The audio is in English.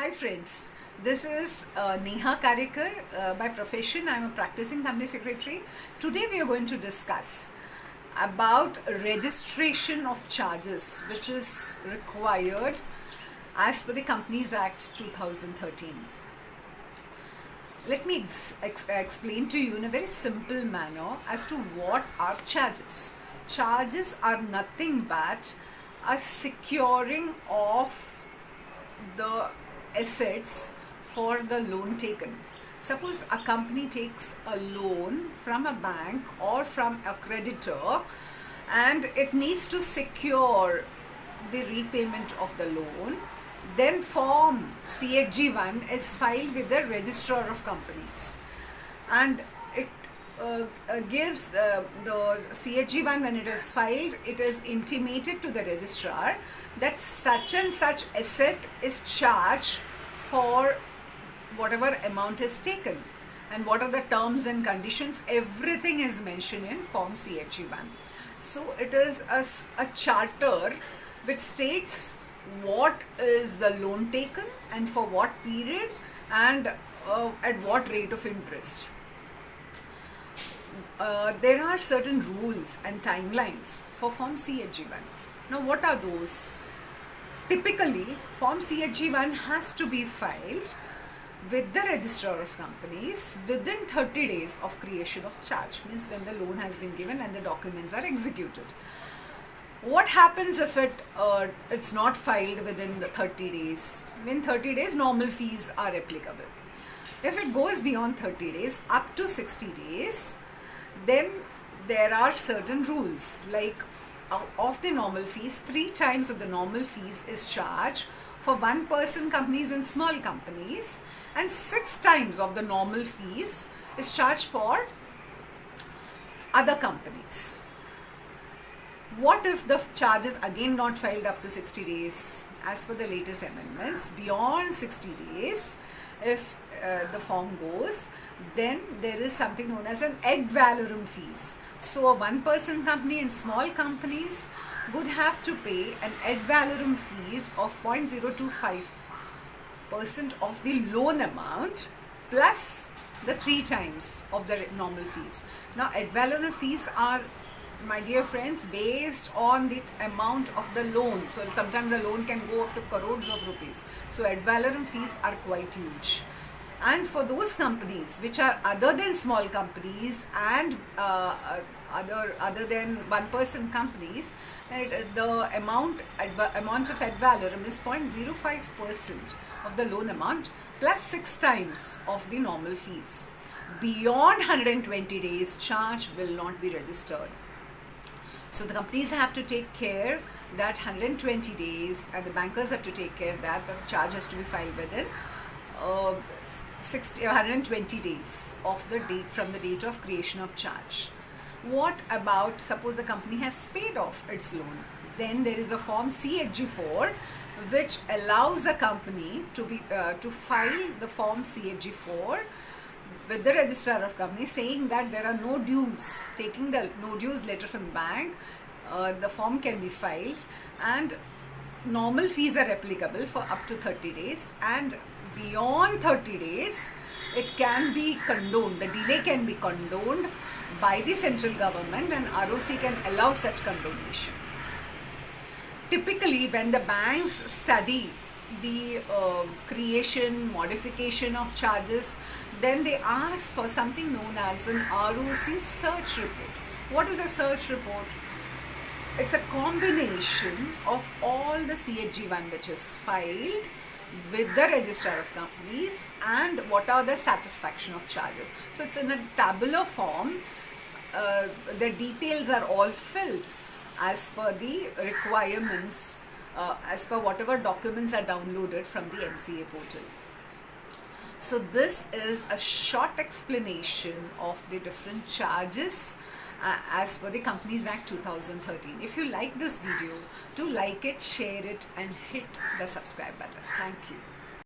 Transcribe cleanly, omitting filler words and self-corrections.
Hi friends, this is Neha Karikar. By profession, I am a practicing company secretary. Today we are going to discuss about registration of charges which is required as per the Companies Act 2013. Let me explain to you in a very simple manner as to what are charges. Charges are nothing but a securing of the assets for the loan taken. Suppose a company takes a loan from a bank or from a creditor and it needs to secure the repayment of the loan. Then form CHG1 is filed with the registrar of companies, and it gives the CHG1, when it is filed, it is intimated to the registrar that such and such asset is charged for whatever amount is taken, and what are the terms and conditions. Everything is mentioned in form CHG1. So it is a charter which states what is the loan taken and for what period and at what rate of interest. There are certain rules and timelines for form CHG1. Now what are those? Typically, form CHG1 has to be filed with the registrar of companies within 30 days of creation of charge, means when the loan has been given and the documents are executed. What happens if it's not filed within the 30 days? In 30 days, normal fees are applicable. If it goes beyond 30 days, up to 60 days, then there are certain rules, like of the normal fees, 3 times of the normal fees is charged for one-person companies and small companies, and 6 times of the normal fees is charged for other companies. What if the charge is again not filed up to 60 days? As per the latest amendments, beyond 60 days, if the form goes, then there is something known as an ad valorem fees. So a one-person company and small companies would have to pay an ad valorem fees of 0.025% of the loan amount plus the 3 times of the normal fees. Now ad valorem fees are, my dear friends, based on the amount of the loan. So sometimes the loan can go up to crores of rupees. So ad valorem fees are quite huge. And for those companies which are other than small companies and other than one-person companies, the amount of ad valorem is 0.05% of the loan amount plus 6 times of the normal fees. Beyond 120 days, charge will not be registered. So the companies have to take care that 120 days, and the bankers have to take care that the charge has to be filed within 120 days of the date from the date of creation of charge. What about, suppose a company has paid off its loan? Then there is a form CHG4 which allows a company to file the form CHG4 with the registrar of companies, saying that there are no dues. Taking the no dues letter from the bank, the form can be filed, and normal fees are applicable for up to 30 days, and beyond 30 days it can be condoned. The delay can be condoned by the central government, and ROC can allow such condonation. Typically, when the banks study the creation, modification of charges, then they ask for something known as an ROC search report. What is a search report? It's a combination of all the CHG1 which is filed with the registrar of companies and what are the satisfaction of charges. So it's in a tabular form. The details are all filled as per the requirements, as per whatever documents are downloaded from the MCA portal. So this is a short explanation of the different charges as per the Companies Act 2013. If you like this video, do like it, share it, and hit the subscribe button. Thank you.